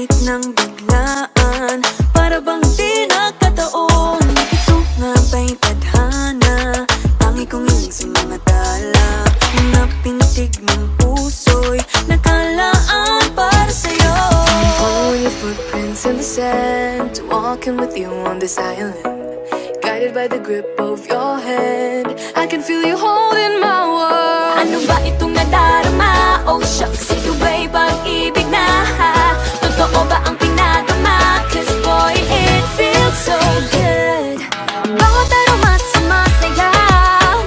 Lumapit ng biglaan, para bang di nagkataon. Ito nga ba'y tadhana, tangi kong hiling sa mga tala. Napintig ng puso'y nakalaan para sa'yo. Following your footprints in the sand, walking with you on this island, guided by the grip of your hand. I can feel you holding my world. Ano ba itong nadarama? Oh shucks, ito ba'y pag-ibig na? Totoo ba ang pinadama? Cause boy, it feels so good. Bawat aroma sumasaya,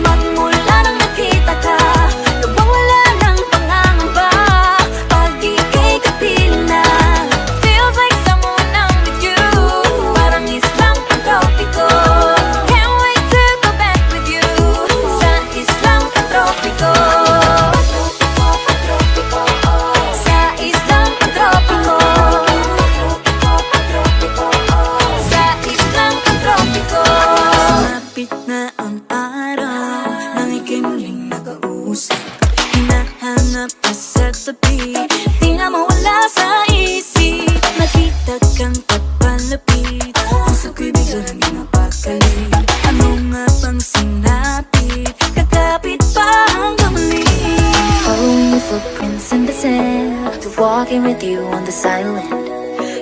magmula nang nakita ka. Nawawala ng pangangamba, pag ika'y kapiling na. Feels like someone I'm with you, parang islang pantropiko. Can't wait to go back with you, sa islang pantropiko. Sa islang pantropiko. Sa islang pantropiko. Sumapit na ang araw, nang ika'y muling nakausap. Hinahanap ka sa tabi, di na mawala sa isip. Nakita kang papalapit, puso ko'y bigla naging mapakali. Ano nga bang sinapit, kakapit pa hanggang muli. Following your footprints in the sand, to walking with you on this island,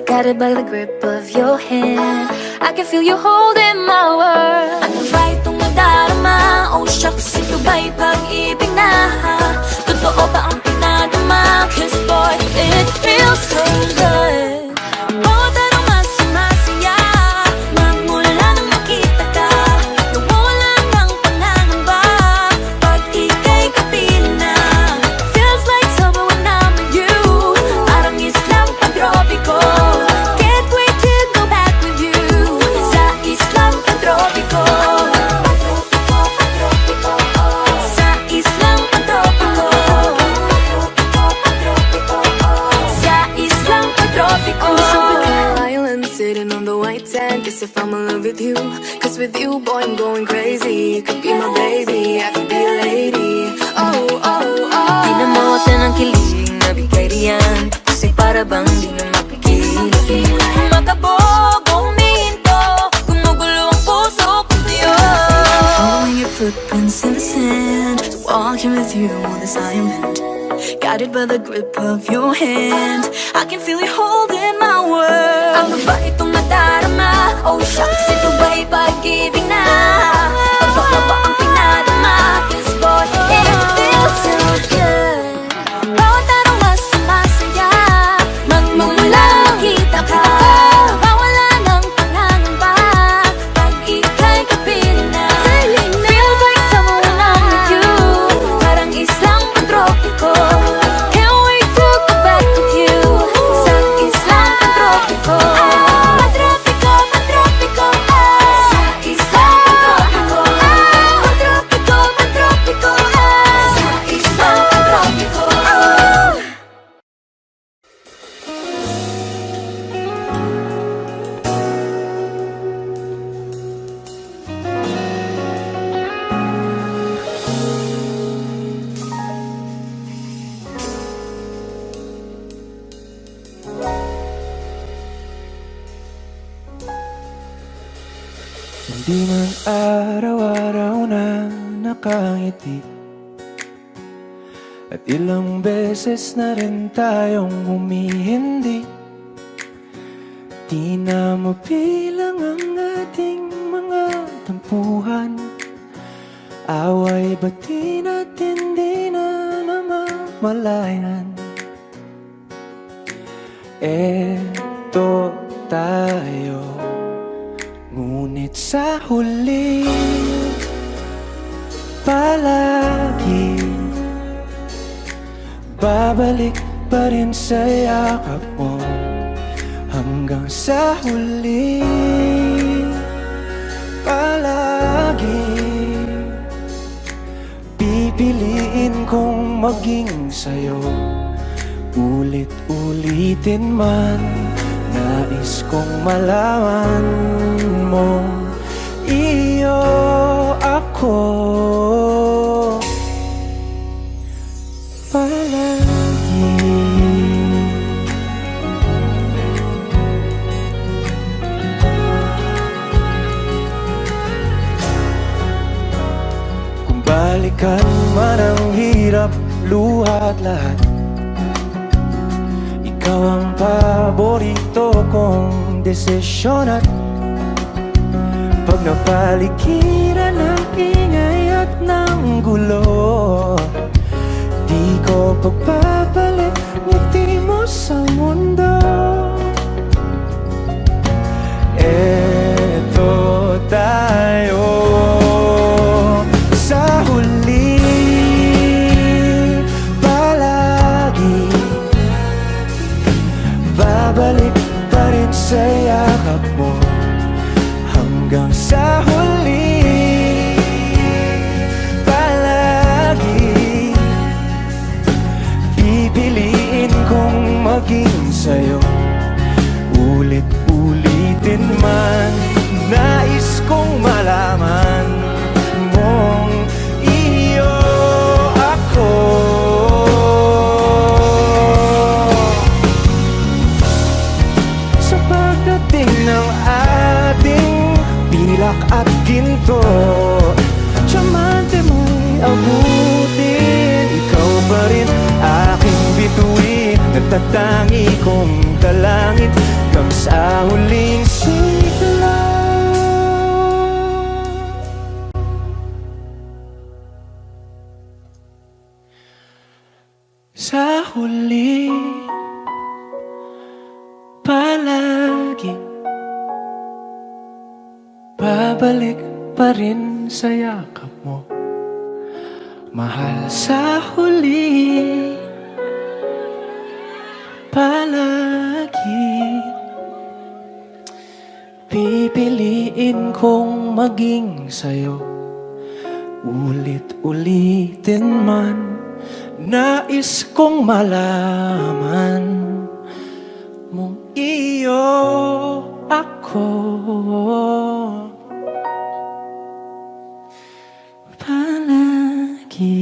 guided by the grip of your hand. I can feel you holding my world. Ano ba itong nadarama? Oh shucks, ito ba'y pag-ibig na? Totoo ba ang pinadama? Cause boy, it feels so good. Bawat aroma sumasaya, magmula nang nakita ka. Nawawala ng pangangamba, pag ika'y kapiling na. Feels like summer when I'm with you, parang islang pantropiko. Can't wait to go back with you, sa islang pantropiko. Sa islang pantropiko. Sa islang pantropiko. On a tropical island, sitting on the white sand. Guess if I'm in love with you, cause with you, boy, I'm going crazy. You could be my baby, I could be a lady. Oh, oh, oh. Tinamotan ng kilig na bigay riyan, kasi para bang di na mapigilan. Makabog, huminto, gumugulo ang puso ko sa'yo. Following your footprints in the sand, walking with you on this island, guided by the grip of your hand. I can feel you holding my world. Ano ba itong nadarama? Oh shucks, ito ba'y pag-ibig na? Totoo ba ang pinadama? Cause boy, it feels so good. Bawat aroma sumasaya, magmumula nang nakita ka. Nawawala ng pangangamba, pag ika'y kapiling na. Feels like someone I'm with you, parang islang pantropiko. Can't wait to go back with you, sa islang pantropiko. Pantropiko, pantropiko, sa islang pantropiko. Pantropiko, pantropiko, sa islang pantropiko. Hindi man araw-araw na nakangiti, at ilang beses na rin tayong humihindi. Di na mabilang ang ating mga tampuhan, away ba't di natin di na namamalayan? Eto tayo, ngunit sa huli palagi babalik pa rin sa yakap mo. Hanggang sa huli palagi pipiliin kong maging sa'yo. Ulit-ulitin man, nais kong malaman mo, iyo ako palagi. at lahat. Ikaw ang paborito kong desisyon at pag napaligiran ng ingay at ng gulo, di ko pagbabalik ngiti mo sa mundo. Eto tayo sa huli, palagi babalik pa rin sa yakap mo. Hanggang sa huli, palagi pipiliin kong maging sa'yo. Ulit-ulitin man, nais kong malaman mong iyo ako. Sa pagdating ng ating pilak at ginto, tiyamante mo'y abutin. Ikaw pa rin aking bituin, nagtatangi kong dalangin hanggang sa huling sigla. Sa huli, palagi babalik pa rin sa yakap mo. Mahal, sa huli, palagi pipiliin kong maging sa'yo. Ulit-ulitin man, nais kong malaman mong iyo ako. Palagi.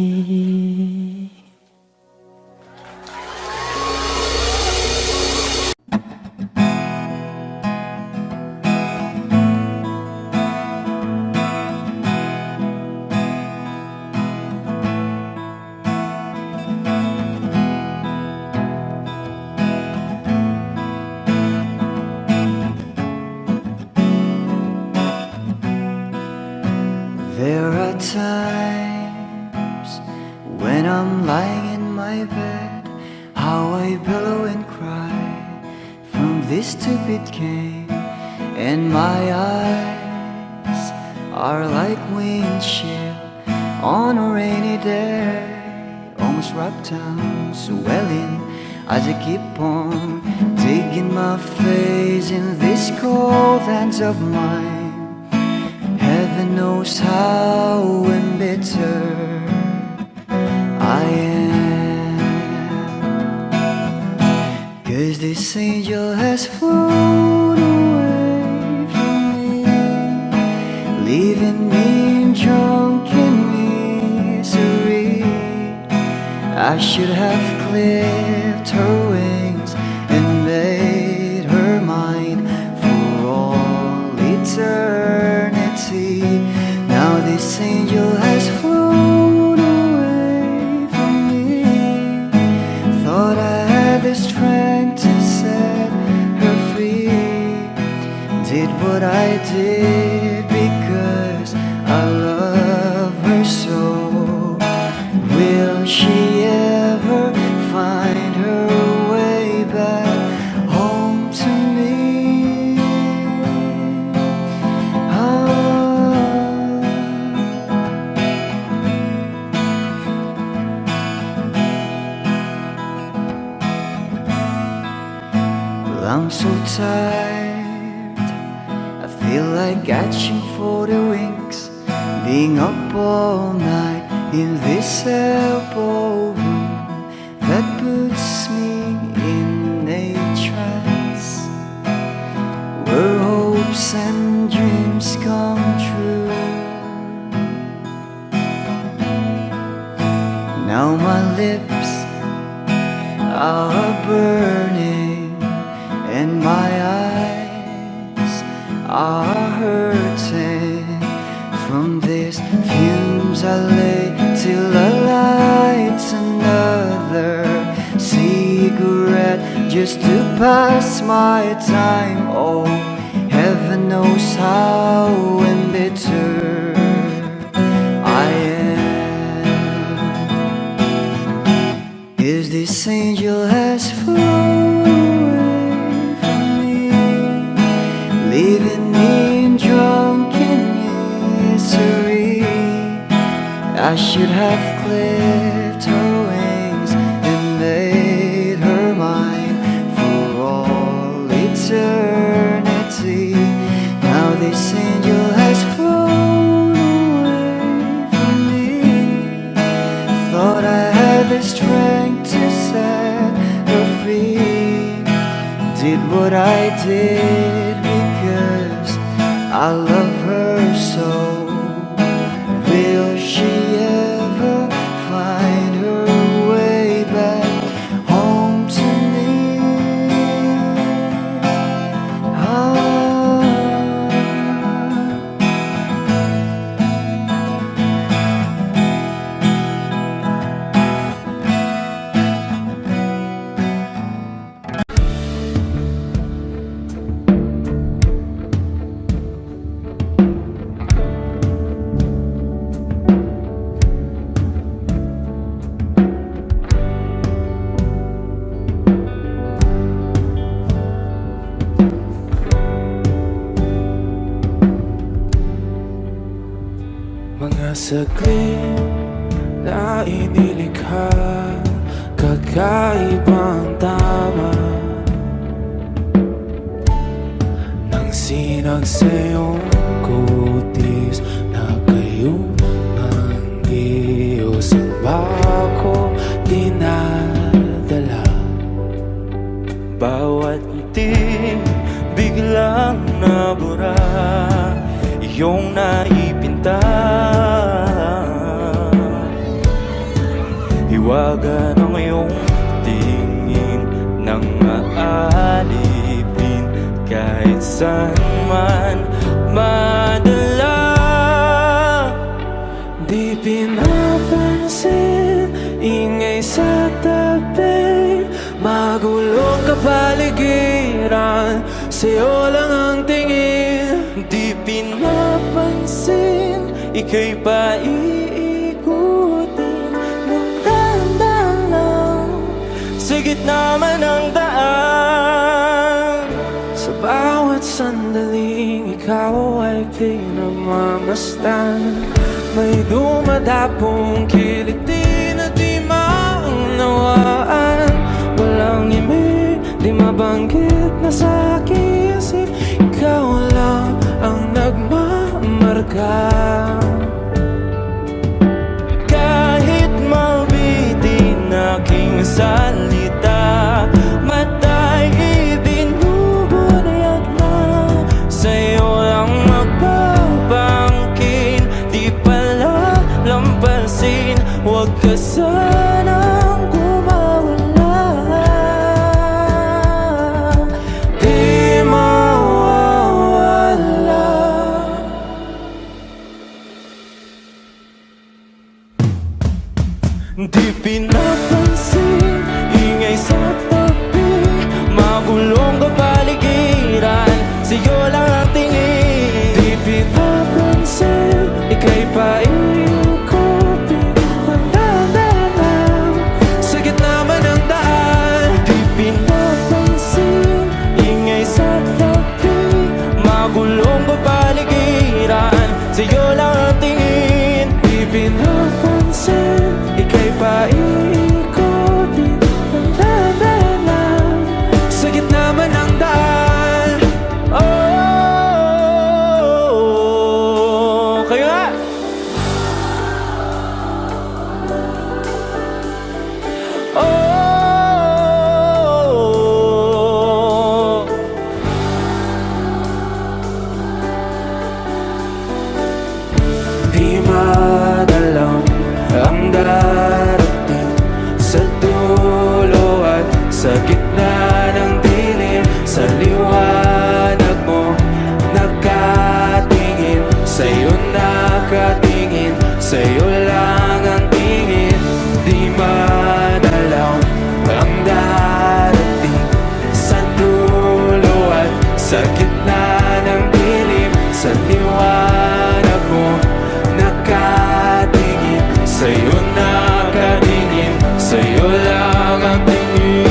There are times when I'm lying in my bed, how I billow and cry from this stupid game, and my eyes are like windshield on a rainy day, almost wrapped down, swelling as I keep on digging my face in these cold hands of mine. Heaven knows how embittered I am, 'cause this angel has flown away from me, leaving me in drunken misery. I should have clipped her wings and made her mine for all eternity. Now this angel has flown away from me. Thought I had the strength to set her free. Did what I did because I love her so. Will she ever find her way back home to me? Well, I'm so tired, I feel like catching for the wings, being up all night in this elbow room that puts me in a trance, where hopes and dreams come true. Now my lips are burning and my eyes are hurting from these fumes I lay till I light another to pass my time. Oh, heaven knows how embittered I am. Is this angel has flown away from me, leaving me in drunken misery? I should have clipped her wings and made her mine for all eternity. Now this angel has flown away from me. Thought I had the strength to set her free. Did what I did because I love her so. Will she ever find her way back home to me? Mga saglit na inilikha, kakaibang tama nang sinag sa iyong kutis na kayong ang Diyos ang bako dinadala. Bawat itim biglang nabura, iyong naipinta. Hiwaga ng iyong tingin nang maalipin kahit saan man madala. Di pinapansin, ingay sa tabi, magulong kapaligiran, sa'yo lang ang tingin. Di pinapansin, ika'y paiikutin ng dahan-dahan lang sa gitna man ng daan. Sa bawat sandaling ikaw ay pinagmamasdan, may dumadapong kiliti na di maunawaan. Walang imig, di mabanggit na sa aking isip, ikaw lang ang nagmamarka. Kahit mabitin aking salita, mata'y ibinubunayag na, sa'yo lang magpapangkin. Di pala lampasin, huwag ka sanang kumawala. Di mawawala. Di pinapansin, ingay sa tabi, magulong kapaligiran, sa'yo lang ang tingin. Di pinapansin, ika'y paiikutin ng dahan-dahan. Sa gitna ng dilim, sa liwanag mo nakatingin, sa'yo nakatingin, sa'yo lang ang tingin.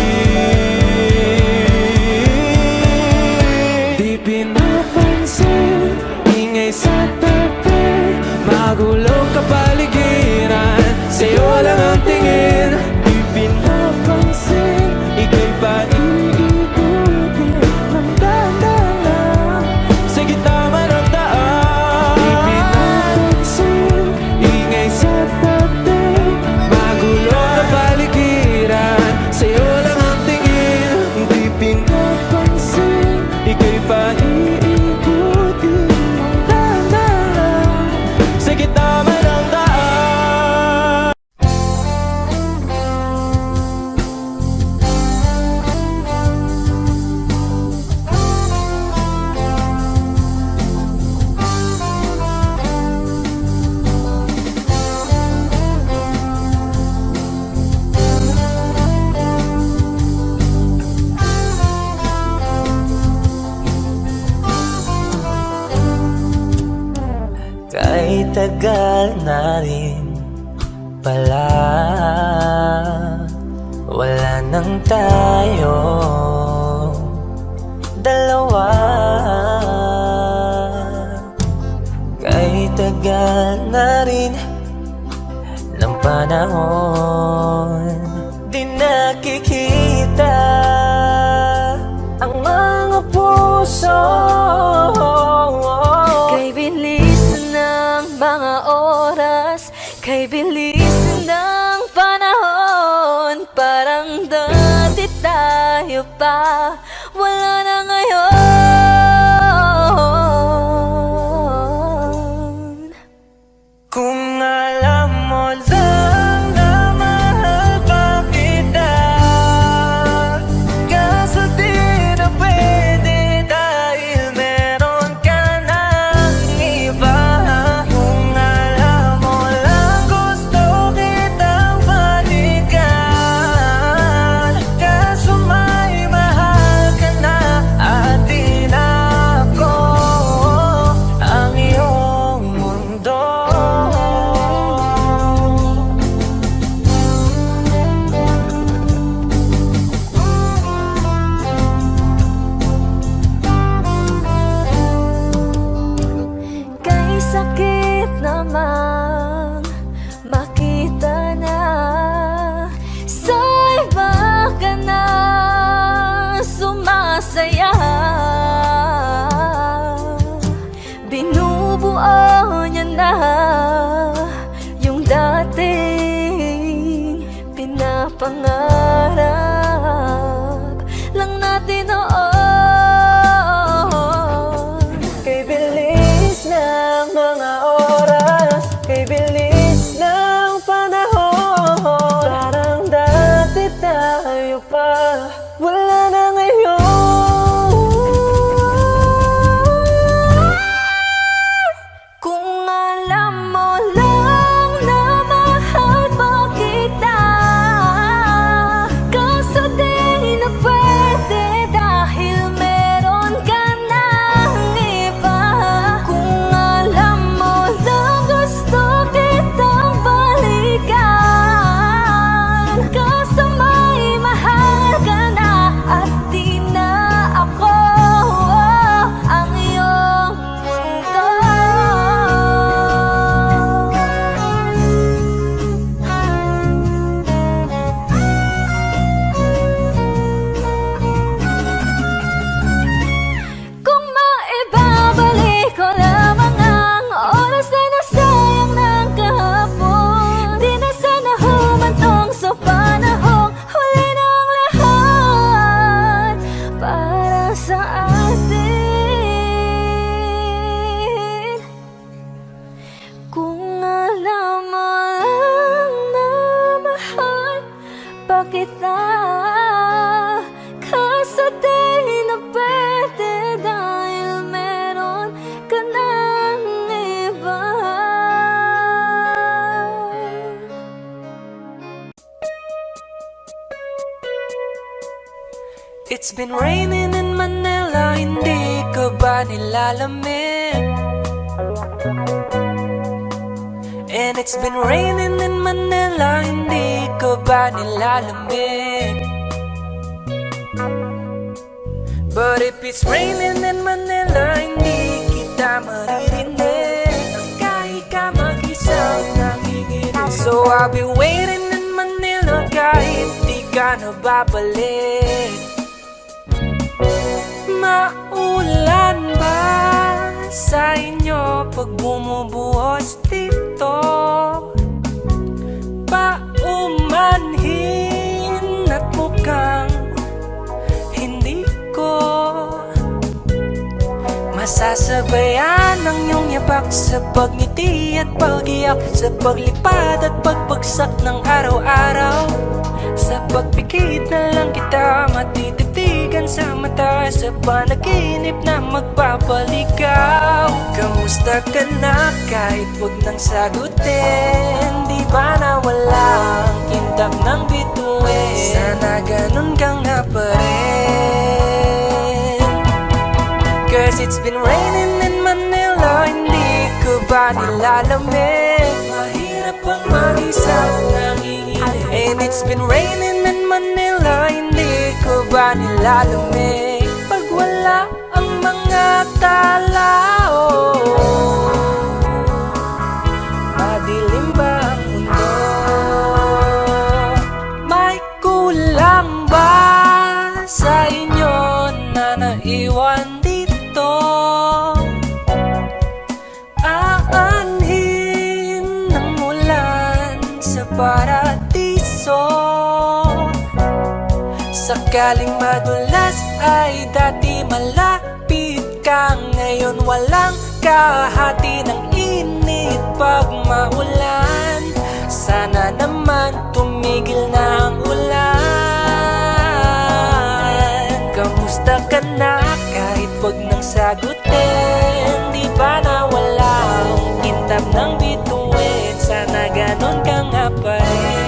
Di pinapansin, ingay sa tabi, magulong kapaligiran, sa'yo lang ang tingin. Di pinapansin, ika'y ba iikutin ng dahan-dahan sa gitna man ng daan? Di pinapansin, ingay sa tabi, magulong kapaligiran, sa'yo lang ang tingin. Di pinapansin, ika'y ba iikutin ng dahan-dahan sa gitna man ng daan? Kay tagal na rin pala, wala nang tayo dalawa. Kay tagal na rin ng panahon, di nakikita ang mga puso. Kay bilis ng mga oras, kay bilis ng panahon, parang dati tayo pa, wala na ngayon. Kung alam mo lang na mahal pa kita, kaso di na pwede dahil meron ka ng iba. Kung alam mo lang gusto kitang balikan, kaso may mahal ka na at di na ako ang iyong mundo. Kay sakit namang makita na sa iba ka na sumasaya. Binubuo niya na yung dating pinapangarap lang natin noon. Kay bilis ng mga oras, kay bilis ng panahon, parang dati tayo pa, wala na ngayon. Kung alam mo lang na mahal pa kita, kaso di na pwede dahil meron ka ng iba. Kung alam mo lang gusto kitang balikan, kaso may mahal ka na at di na ako ang iyong mundo. Kung maibabalik ko lamang ang oras na nasayang ng kahapon, di na sana humantong sa panahong huli ng lahat para sa atin. Kung alam mo lang na mahal pa kita, kaso di na pwede dahil meron ka ng iba. It's been raining in Manila, hindi ka ba nilalamig? And it's been raining in Manila, hindi ka ba nilalamig? But if it's raining in Manila, hindi kita maririnig. Kahit ka mag-isang nanginginig. So I'll be waiting in Manila kahit di ka na babalik. Maulan ba sa inyo pag bumubuhos dito? Paumanhin at mukhang hindi ko masasabayan ang iyong yapak sa pagngiti at pag-iyak, sa paglipad at pagbagsak ng araw-araw. Sa pagpikit na lang kita matititigan sa mata, sa panaginip na magpapaligaw. Kamusta ka na kahit wag nang sagutin? Di ba nawala ang kintab ng bituin? Sana ganun ka nga pa rin. Cause it's been raining in Manila, hindi ko ba nilalamig? Mahirap bang mag-isang nanginginig? And it's been raining in Manila, hindi ko ba nilalamig? Pag wala ang mga tao, madilim ba ang mundo? May kulang ba sa inyo na naiwan dito? Aanhin ng ulan sa paradiso. Sakaling madulas ay dati malapit ka, ngayon walang kahati ng init pag maulan. Sana naman tumigil na ang ulan. Kamusta ka na kahit wag nang sagutin? Di ba nawala ang kintab ng bituin? Sana ganon ka nga pa rin.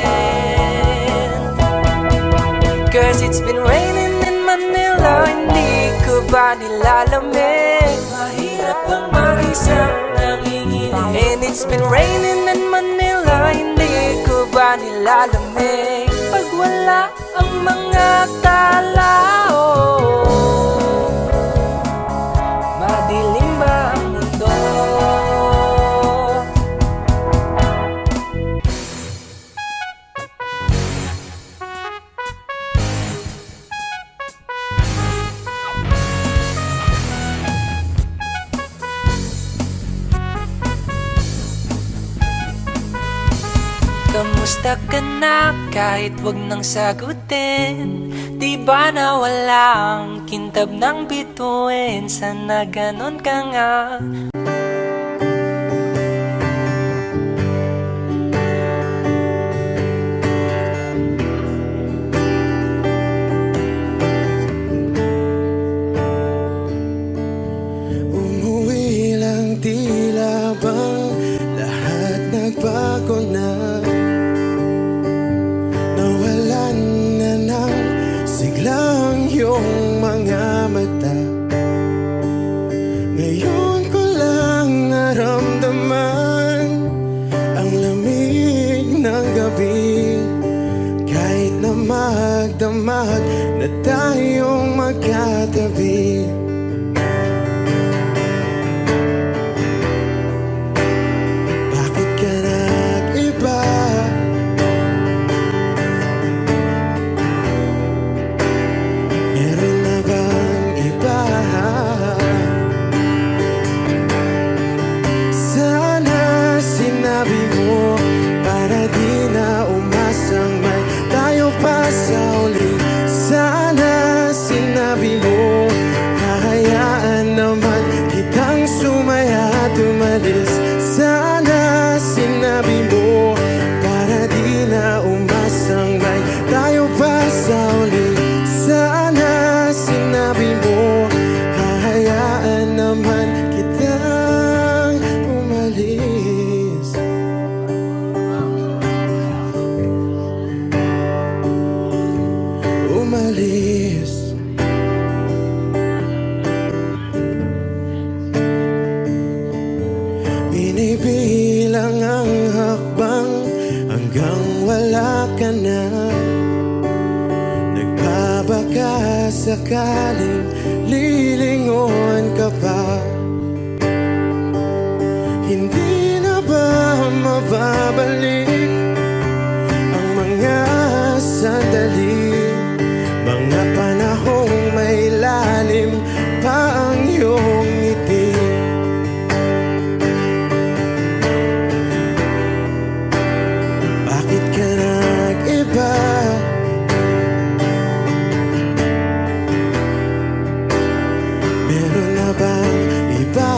Cause it's been raining in Manila, hindi ko ba nilalamig? Mahirap bang mag-isang nanginginig? And it's been raining in Manila, hindi ko ba nilalamig? Pag wala ang mga tao, madilim ba ang mundo? Kamusta ka na kahit wag nang sagutin? Di ba nawala ang kintab ng bituin? Sana ganon ka nga. Umuwi lang, tila bang lahat nagbago na. Nawalan na ng siglang iyong mga mata. Ngayon ko lang sakaling lilingon ka pa, hindi na ba mababalik ang mga sandali, mga panahong may lalim pa ang iyong ngiti? Bakit ka nag-iba? Meron na bang iba?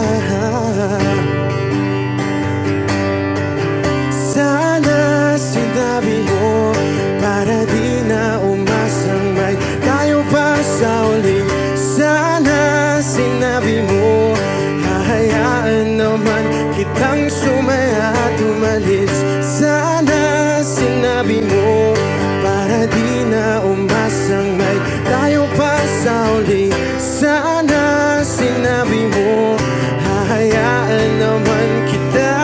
Sana sinabi mo para di na umasang may tayo pa sa uli. Sana sinabi mo hahayaan naman kitang sumaya at umalis. Sana sinabi mo para di na umasang may tayo pa sa uli. Sana sinabi mo hahayaan naman kita.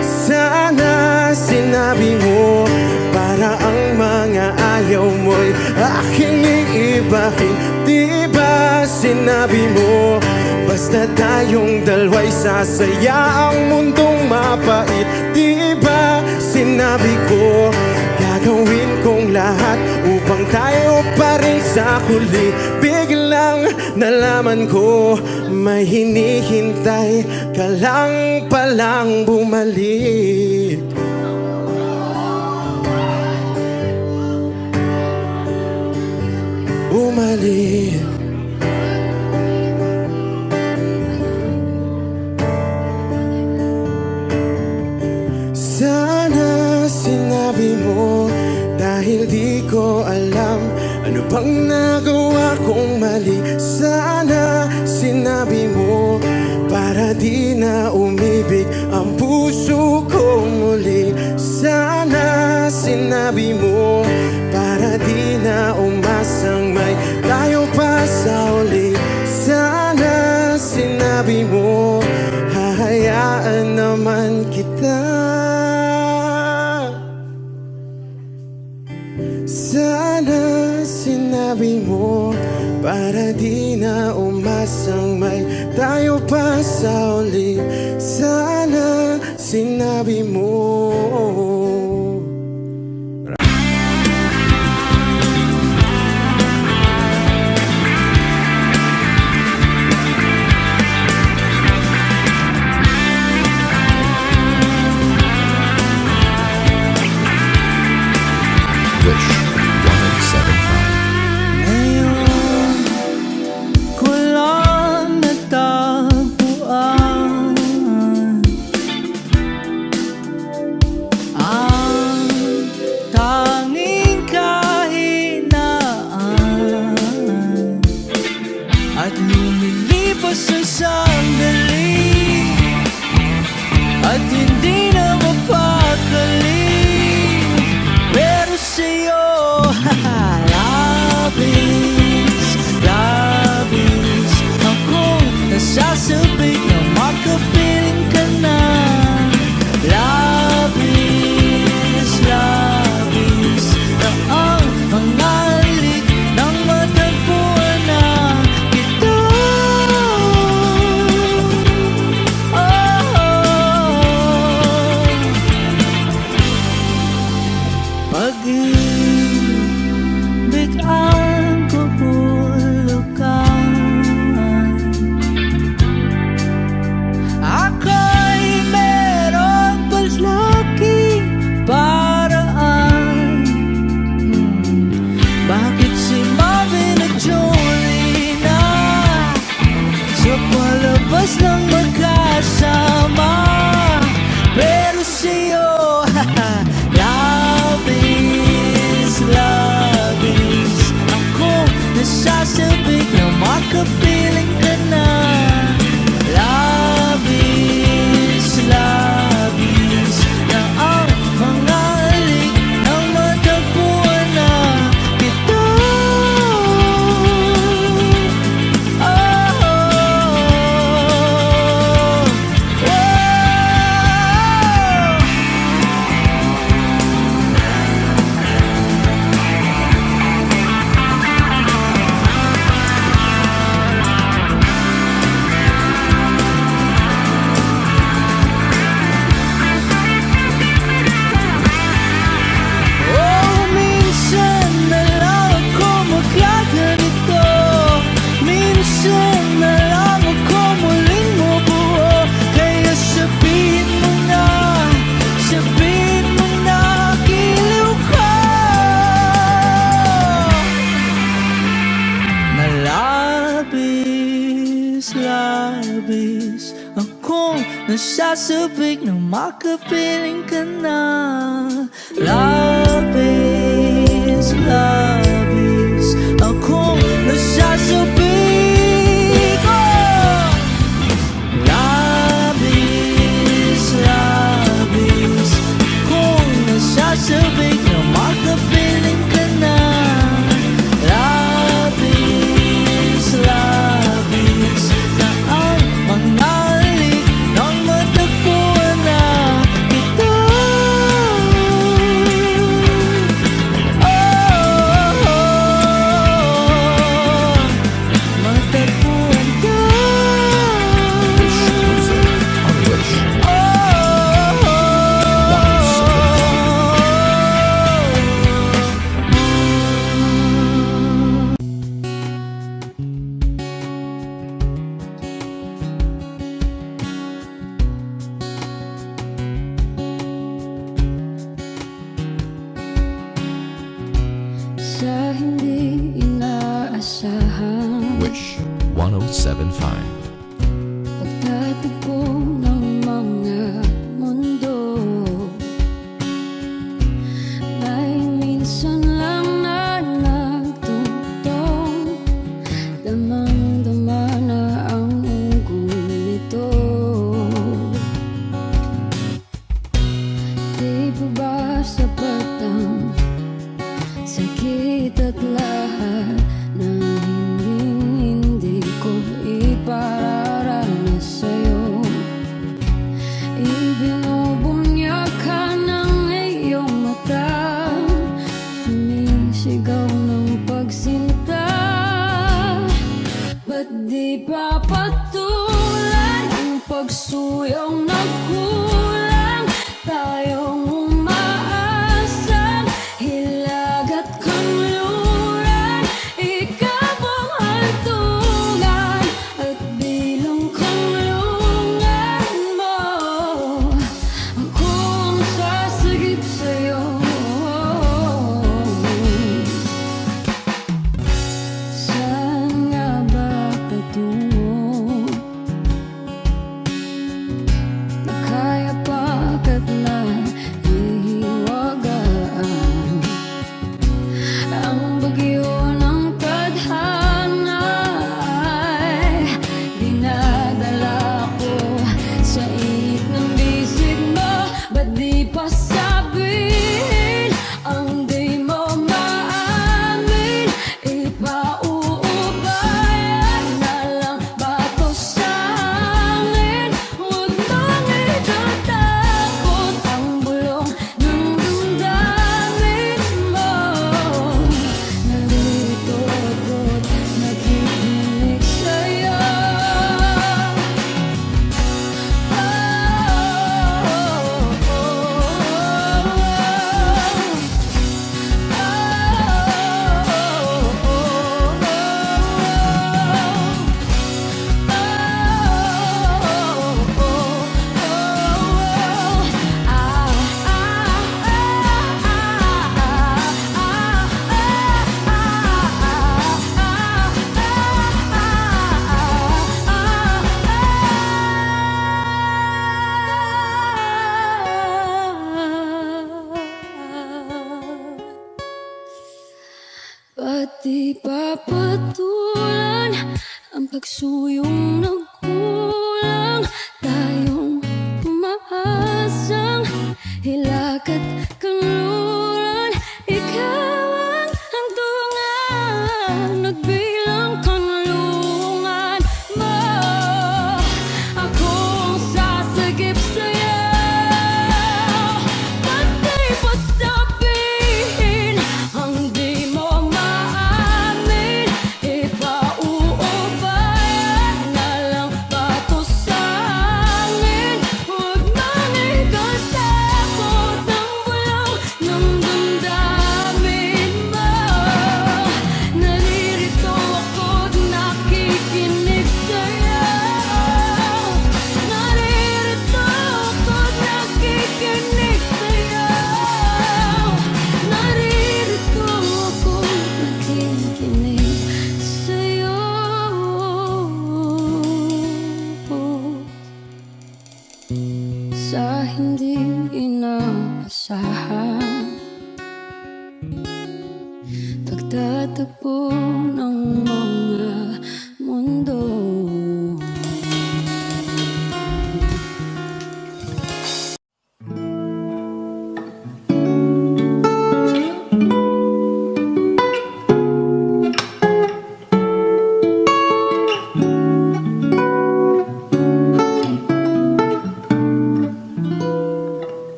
Sana sinabi mo para ang mga ayaw mo'y aking iibahin. Di ba sinabi mo basta tayong dalawa'y sasaya ang mundong mapait? Di ba sinabi ko gagawin kong lahat upang tayo pa rin sa huli? Biglang nalaman ko may hinihintay ka lang palang bumalik. Bumalik. Sana sinabi mo dahil di ko alam ano bang nagawa kong mali. Sana sinabi mo para di na umibig ang puso kong muli. Sana sinabi mo para di na umasang may tayo pa sa uli. Sana sinabi mo hahayaan naman kita. Sana sinabi mo para di na umasang may tayo pa sa uli. Sana sinabi mo. Wish 107.5. Ngayon ko lang natagpuan ang tanging kahinaan at lumilipas ang sandali at hindi na mapakali. Pero sa'yo, labis, labis akong nasasabik na makapiling ka na. Labis, labis na ang mga halik nang matagpuan na kita. Pag-ibig ang kahulugan, ako'y merong mas laking paraan. Bakit si Marvin at Jolie na sa palabas lang magkasama? Pero sa'yo, labis, labis akong nasasabik na makapiling ka na. Labis, labis na ang mga halik nang matagpuan na kita. is labis. Akong nasasabik na makapiling ka na. Labis, labis. Akong nasasabik, oh! Labis, labis. Akong nasasabik na makapiling ka na. Labis, labis. Na ang mga halik nang matagpuan na kita. Matagpuan ka. Sa hindi inaasahan Wish 1075. pagtatagpo ng mga mundo, may minsan lang na nagtutong, damang-dama na ang ungkol nito. Di ba ba sapat ang sakit at lahat na hindi ko ipararanas sa'yo? Ibinubunyag ka ng iyong mata, sumisigaw ng pagsinta. Ba't di pa patulan ang pagsuyong nagkulang? Tayong umaasang hilag at kanluran, ikaw ang hantungan at bilang kanlungan mo. Akong sasagip sa'yo. Saan nga ba patungo? Na kaya pagkat na hihiwagaan ang bagyo ng tadhana ay dinadala ko sa init ng bisig mo. Ba't di pa sabihin ang di mo maamin? Ipauubayan na lang ba to sa amin? Huwag mong itatakot ang bulong ng damdamin mo. Narito ako't nakikinig sa'yo. Ba't di pa patulan ang pagsuyong nagkulang? Tayong umaasang hilag at kanluran, ikaw ang hantungan at bilang kanlungan mo. Akong sasagip sa'yo. Ba't di pa sabihin ang di mo maamin? Ipauubayan na lang ba to hindi inaasahan. Pagtatagpo ng mga mundo.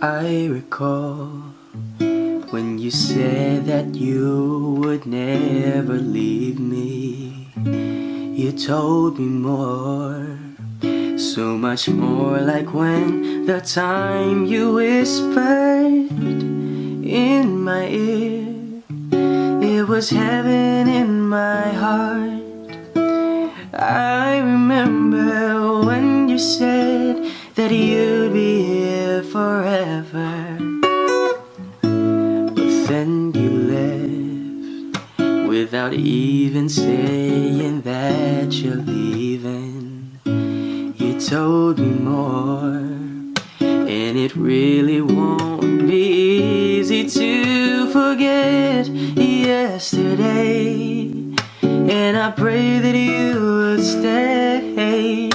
I recall when you said that you would never leave me. You told me more, so much more, like when the time you whispered in my ear. It was heaven in my heart. I remember when you said that you'd be here forever, but then you left without even saying that you're leaving. You told me more, and it really won't be easy to forget yesterday. And I pray that you would stay,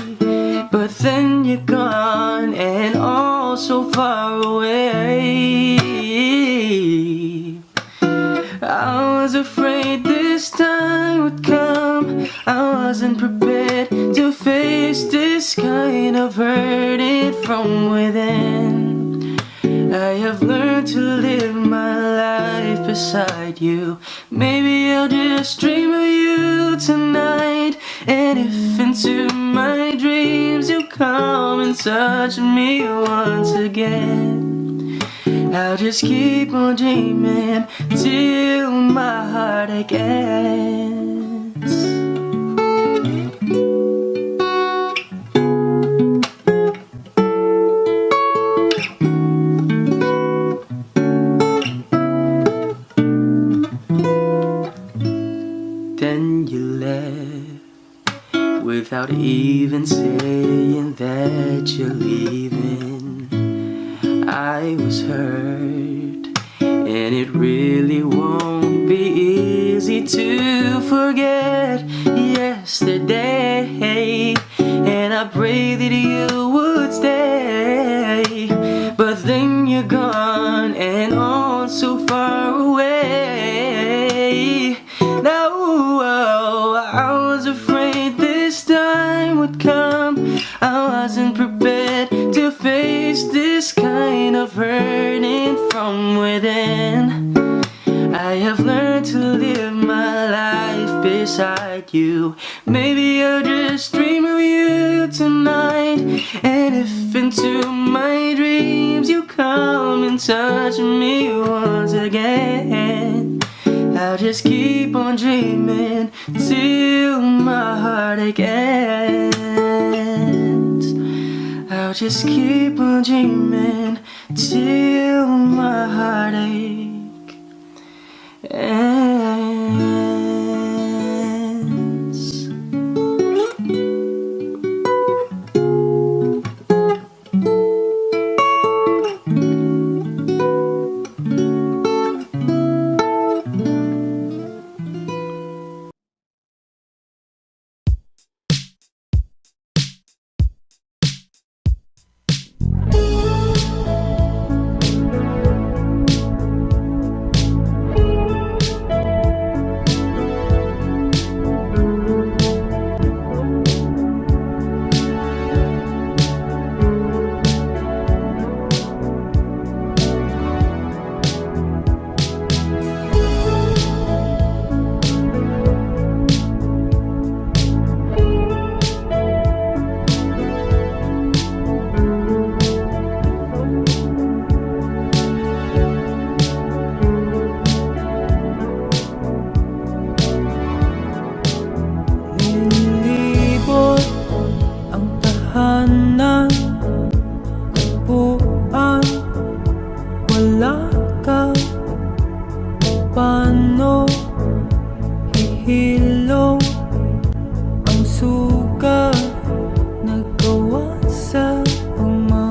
but then you're gone and all so far away. I was afraid this time would come. I wasn't prepared to face this kind of hurting from within. I have learned to live my life beside you. Maybe I'll just dream of you tonight. And if into my dreams you come and touch me once again, I'll just keep on dreaming till my heartache ends. Then you left without even saying that you're leaving. I was hurt, and it really won't be easy to forget yesterday. And I pray that you would stay, but then you're gone and all so far away. Now I was afraid this time would come. I wasn't prepared to face this kind of hurting from within. I have learned to live my life beside you. Maybe I'll just dream of you tonight. And if into my dreams you come and touch me once again, I'll just keep on dreaming till my heartache ends. I'll just keep on dreaming till my heartache ends. Ang sugat nagawa sa pagmamahal.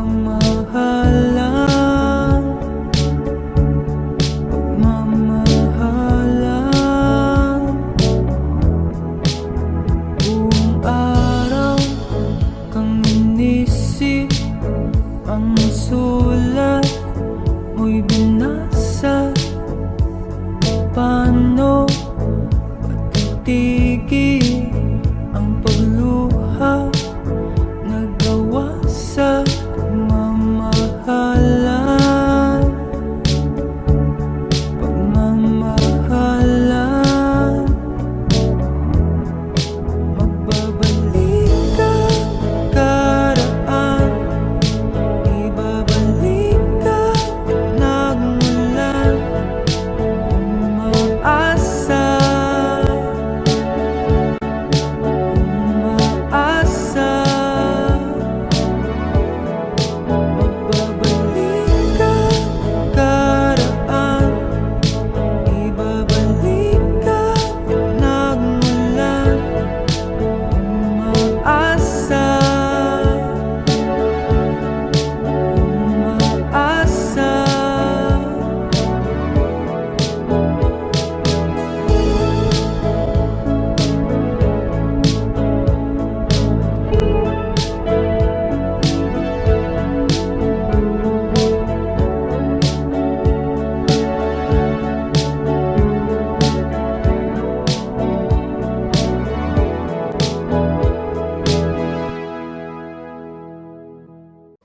matigil ang pagluha nagawa sa pagmamahalan. Pagmamahalan. Magbabalik ang karaan, ibabalik ang nagmulan. Umaasa, umaasa. Magbabalik ang karaan, ibabalik ang nagmulan. Umaasa, umaasa.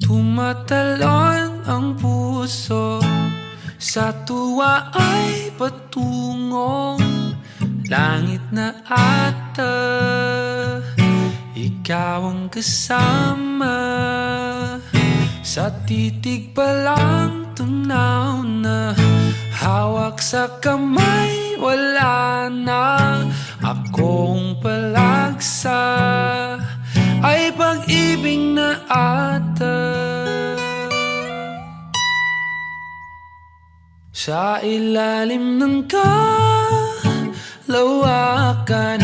Tumatalon ang puso, sa tuwa ay patungong langit na ata. Ikaw ang kasama, sa titig pa lang tunaw na. Hawak sa kamay, wala na. Akong palagsa ay pag-ibig na ata. Sa ilalim ng kalawakan,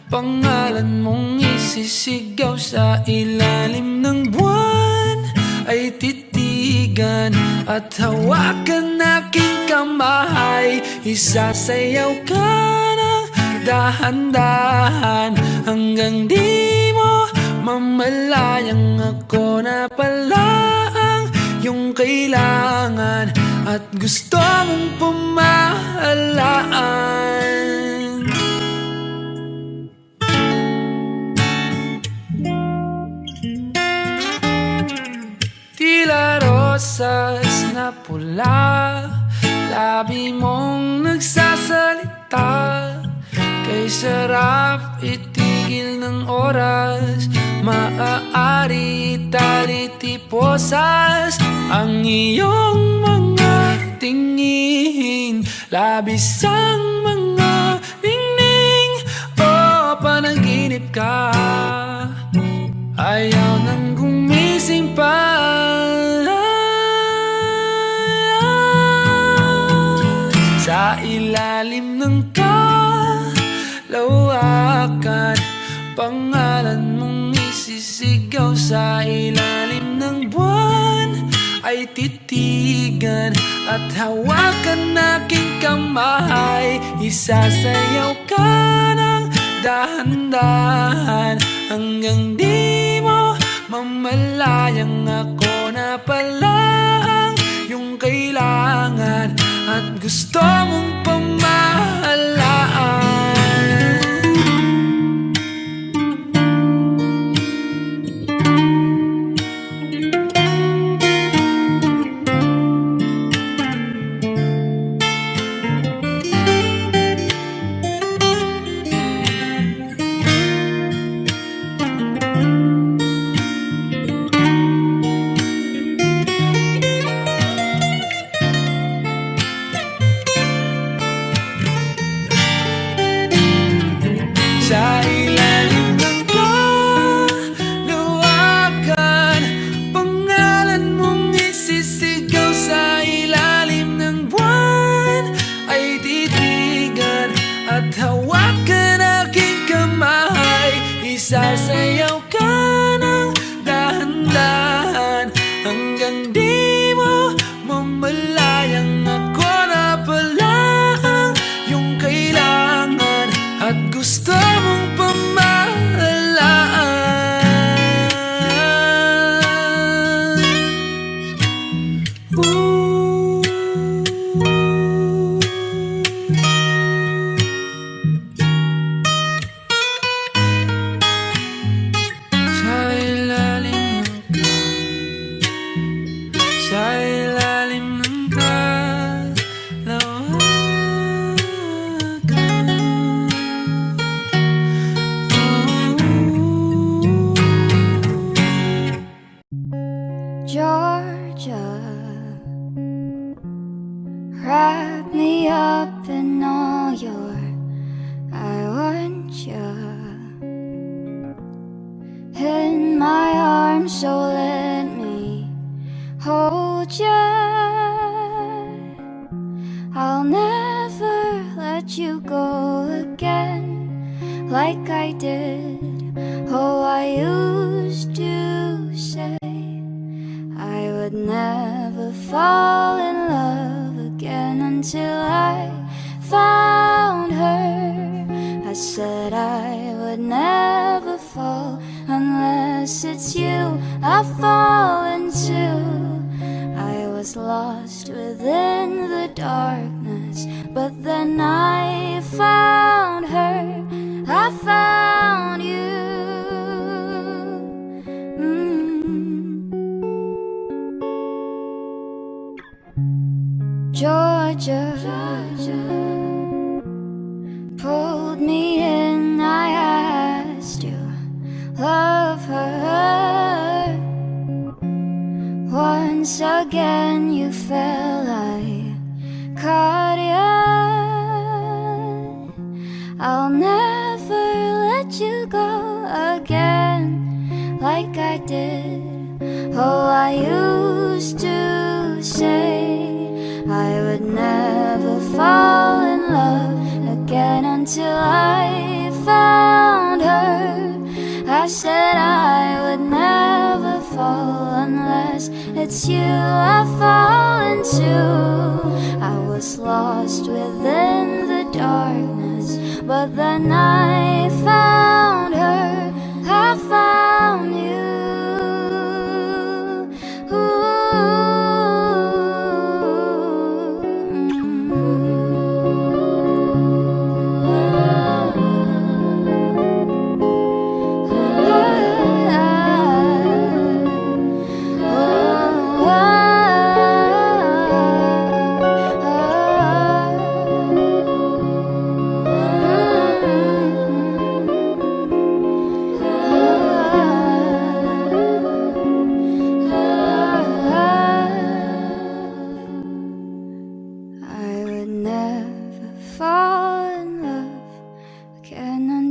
pangalan mong isisigaw. Sa ilalim ng buwan ay titigan at hawakan aking kamay. Isasayaw ka ng dahan-dahan hanggang di mo mamalayang ako na pala ang iyong kailangan at gusto mong pamahalaan. Tila rosas na pula, labi mong nagsasalita. Kay sarap itigil ng oras, maaari talitiposas ang iyong mga tingin. Labis ang mga ningning, o panaginip ka. Ayaw nang gumising pa. Sa ilalim ng kalawakan, pangalan mong isisigaw. Sa ilalim ng buwan ay titigan at hawakan aking kamay. Isasayaw ka ng dahan-dahan hanggang di mo mamalayang ako na pala ang iyong kailangan at gusto mong pamahalaan. Sa ilalim ng kalawakan, pangalan mong isisigaw. Sa ilalim ng buwan ay titigan at hawakan aking kamay. Isasayaw ka ng dahan-dahan hanggang di mo mamalayang ako na pala ang iyong kailangan at gusto mong pamahalaan. so let me hold you. I'll never let you go again like I did. Oh, I used to say I would never fall in love again until I found her. I said I would never fall unless it's you I fall into. I was lost within the darkness, but then I found her. I found you. Georgia, pulled me in. I asked you, love her. Once again you fell, I caught you. I'll never let you go again like I did. Oh, I used to say I would never fall in love again until I found her. I said I would never fall unless it's you I fall into. I was lost within the darkness, but then I found her. I found you.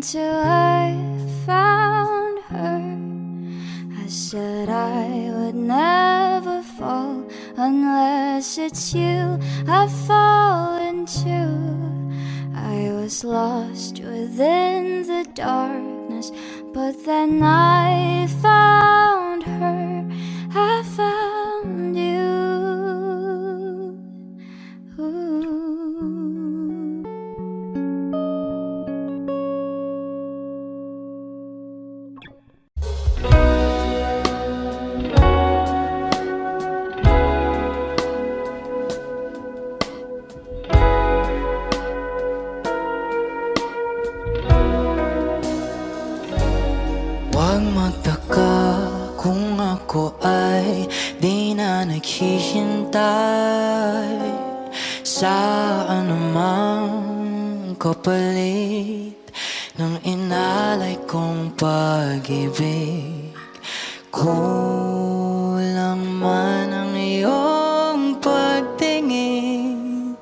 Until I found her. I said I would never fall unless it's you I fall into. I was lost within the darkness, but then I found her. I found you. Huwag magtaka kung ako ay di na naghihintay sa anumang kapalit ng inalay kong pag-ibig. Kulang man ang iyong pagtingin,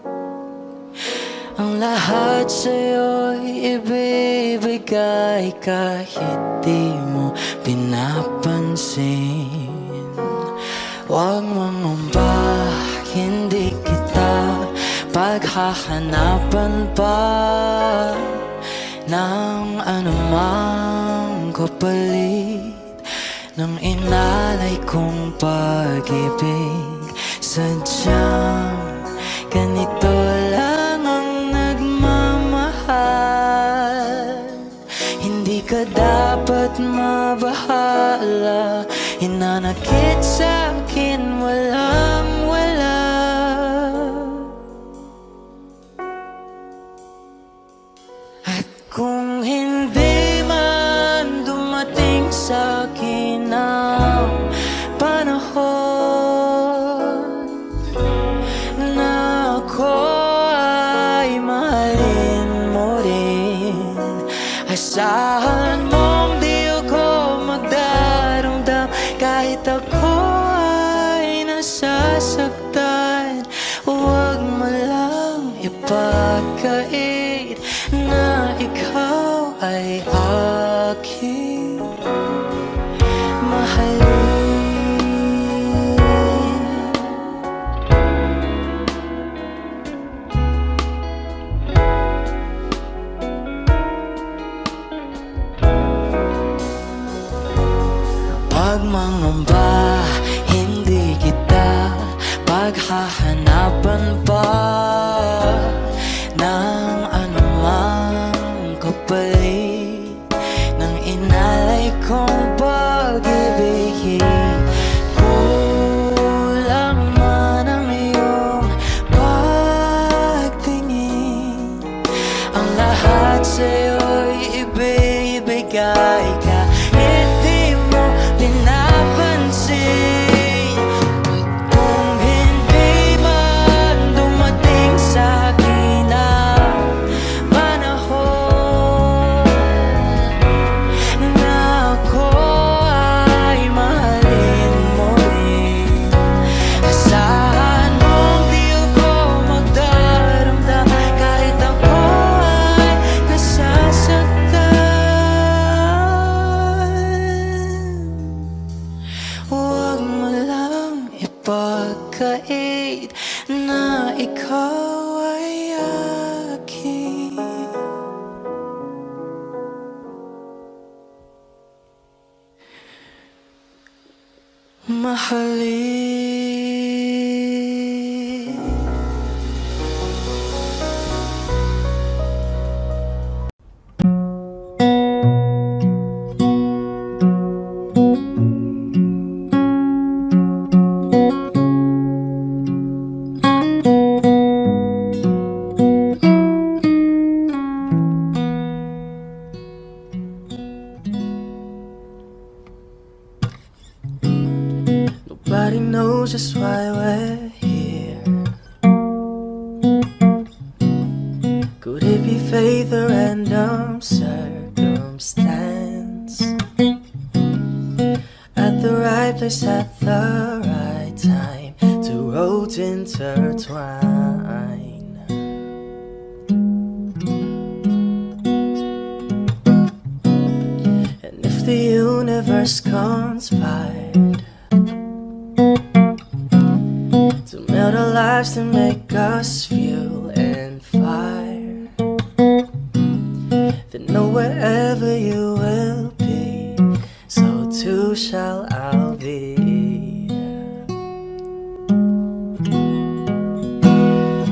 ang lahat sa'yo'y ibibigay kahit di mo pinapansin. Huwag mangamba, hindi kita paghahanapan pa ng anumang kapalit ng inalay kong pag-ibig. Sadyang ganito lang ang nagmamahal. Hindi ka dapat mabahala, hinanakit sa'kin walang wala. At kung hindi man dumating sa'kin ang panahon na ako ay mahalin mo rin, asahan mong di ako magdaramdam kahit ako ay nasasaktan. Huwag mo lang ipagkait na ikaw ay aking mahalin. mangamba, hindi kita paghahanapan pa ng anumang kapalit ng inalay kong pag-ibig. Kulang man ang iyong pagtingin, ang lahat sa'yo'y ibibigay kahit di mo pinapansin. Kung hindi man dumating sa'kin ang panahon na ako ay mahalin mo rin, asahan mong di ako magdaramdam kahit ako ay nasasaktan. Huwag mo lang ipagkait na ikaw ay akin. Mahalin. Nobody knows just why we're here. Could it be fate or random circumstance? At the right place at the right time, two roads intertwine. And if the universe conspired to melt our lives and make us fuel and fire, then know wherever you will be, so too shall I be.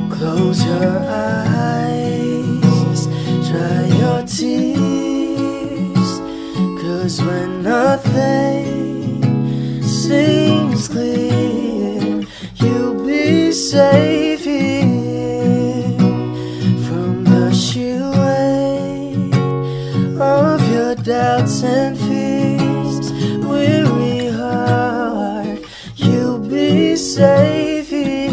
Close your eyes, dry your tears, 'cause when nothing seems clear, you'll be safe here from the sheer weight of your doubts and fears. Weary heart, you'll be safe here.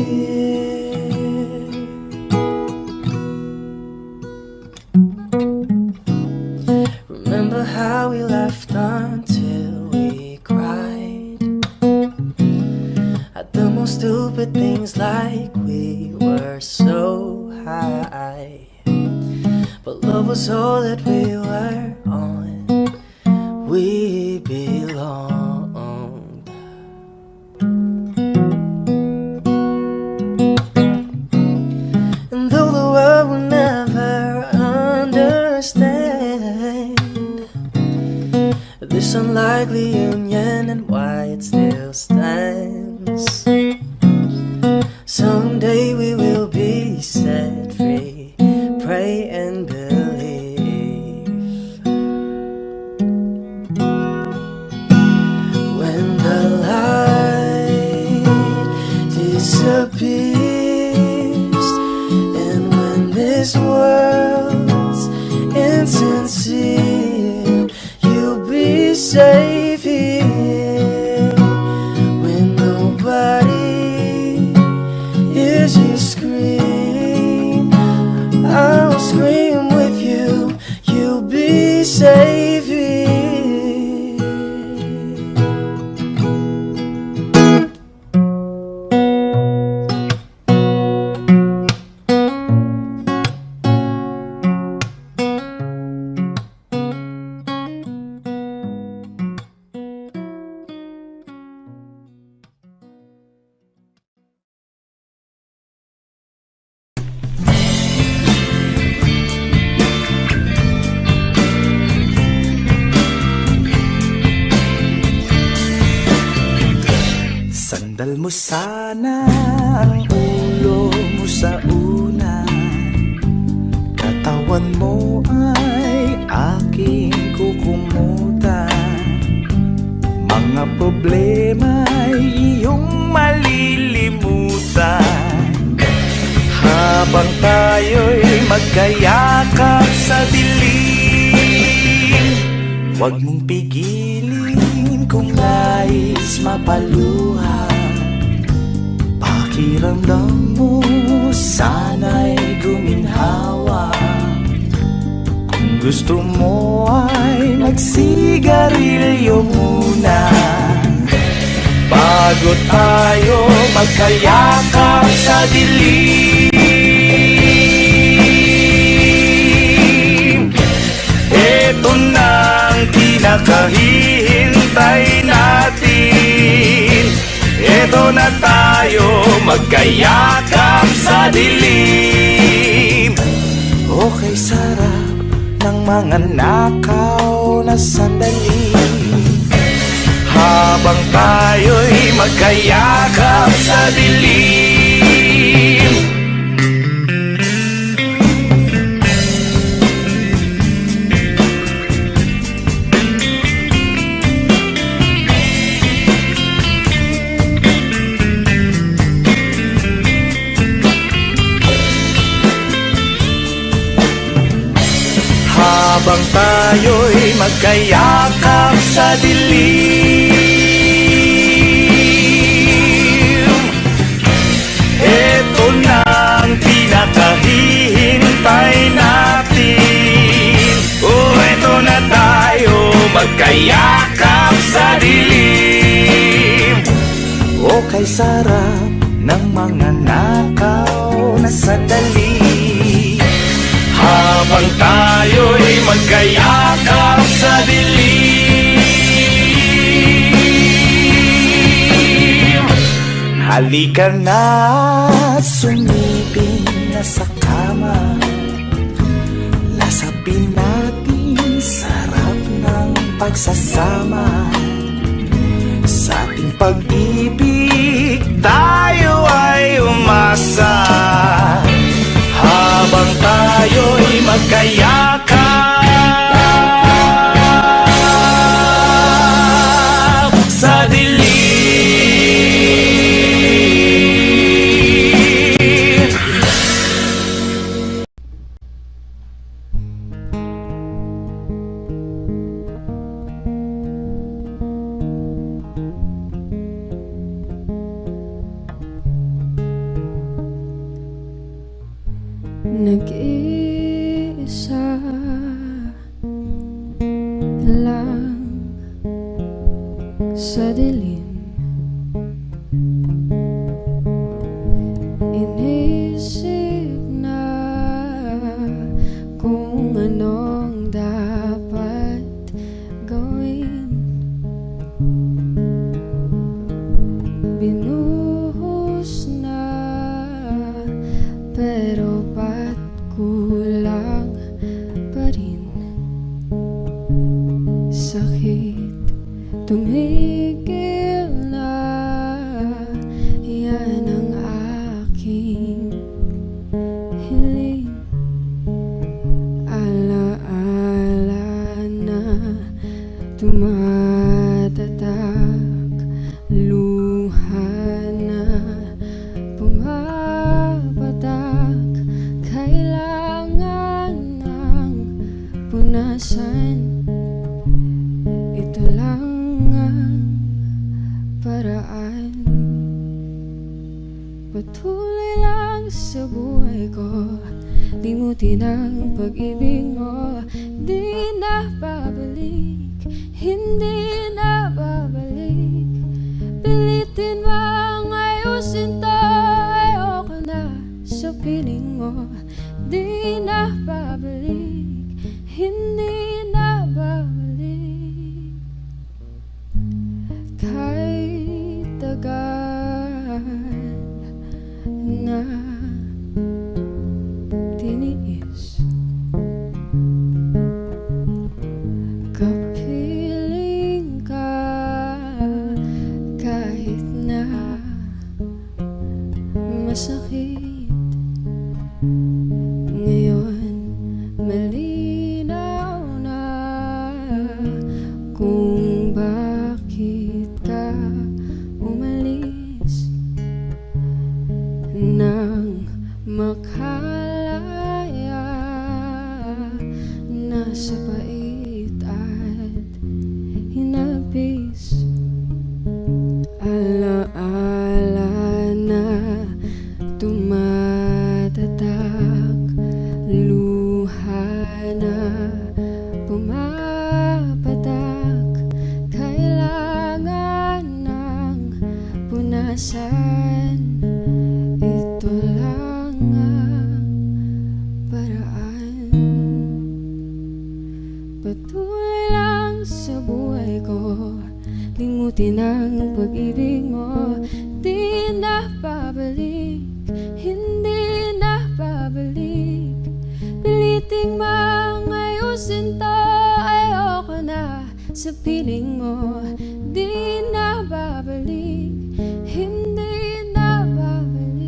Remember how we laughed until we cried at the most stupid things, like we were so high, but love was all that we were on. We belonged. And though the world will never understand this unlikely union and why it still stands, someday we will be set free. Pray and believe. When the light disappears, and when this world's insincere, you'll be safe here. When nobody hears you scream, I'll scream with you. You'll be safe here. Dal mo sana ang ulo mo sa unan, katawan mo ay aking kukumutan. Mga problema ay iyong malilimutan. Habang tayo'y magkayakap sa dilim, huwag mong pigilin kung nais mapaluha. Pakiramdam mo sana'y guminhawa. Kung gusto mo ay magsigarilyo muna, bago tayo magkayakap sa dilim. Ito na ang pinakahihintay natin. Ito na tayo magkayakap sa dilim. Okay, sarap ng mga nakaw na sandali, habang tayo'y magkayakap sa dilim. Habang tayo'y magkayakap sa dilim, eto na ang pinakahihintay natin. Oh, eto na tayo magkayakap sa dilim. Oh, kay sarap ng mga nakaw na sandali, habang tayo'y magkayakap sa dilim. Halika na, sumiping na sa kama. Lasapin natin sarap ng pagsasama. Sa ating pag-ibig tayo ay umasa. Habang tayo'y magkayakap sa dilim. Nag-iisa lang sa dilim, inisip na kung anong dapat gawin. Binuhos na, pero ba't kulang pa rin? Sakit tumigil na, yan ang aking hiling. Alaala na tumatatak, luha na pumapatak. Kailangan ng punasan, ito lang ang paraan. Patuloy lang sa buhay ko, limutin ang pag-ibig mo. Di na babalik, hindi na babalik. Pilitin mang ayusin to, ayoko na sa piling mo. Di na babalik, hindi na babalik. Kahit tagal na tiniis, kung bakit ka umalis nang makalaya na sa pait at hinapis. Alaala na tumatatak, luha na pumapatak, kailangan ng punasan. Ito lang ang paraan. Patuloy lang sa buhay ko, limutin ang pag-ibig mo. Di na babalik, hindi na babalik. Piliting mangayusin to, ayoko na sa piling mo. Di na babalik, hindi na babalik.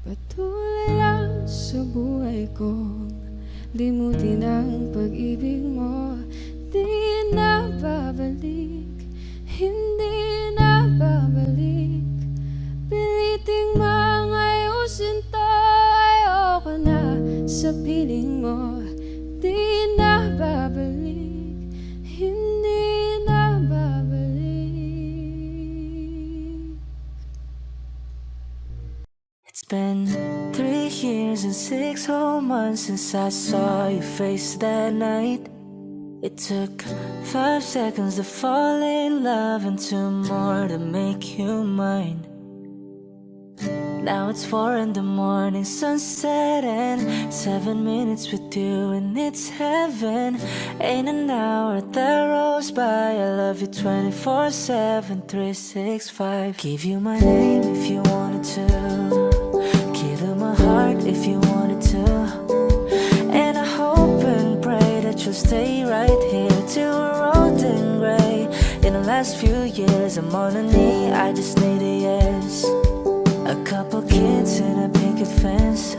Patuloy lang sa buhay ko, limutin ang pag-ibig mo. Di na babalik, hindi na babalik. Piliting mangayusin to, ayoko na sa piling mo. Di na babalik, hindi na babalik. It's been 3 years and 6 whole months since I saw your face that night. It took 5 seconds to fall in love and 2 more to make you mine. Now it's 4 in the morning, sunset and 7 minutes with you and it's heaven. Ain't an hour that rolls by. I love you 24/7, 365. Give you my name if you wanted to, give you my heart if you wanted to. And I hope and pray that you'll stay right here till we're old and gray. In the last few years I'm on a knee, I just need a yes. A couple kids in a picket fence,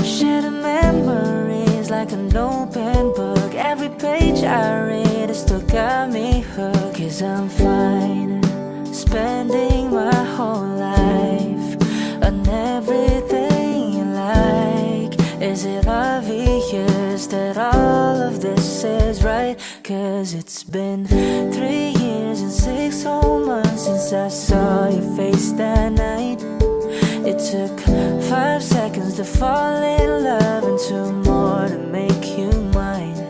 share the memories like an open book. Every page I read has still got me hooked. 'Cause I'm fine spending my whole life on everything you like. Is it obvious that all of this is right? 'Cause it's been 3 years and 6 whole months since I saw your face that night. It took 5 seconds to fall in love and 2 more to make you mine.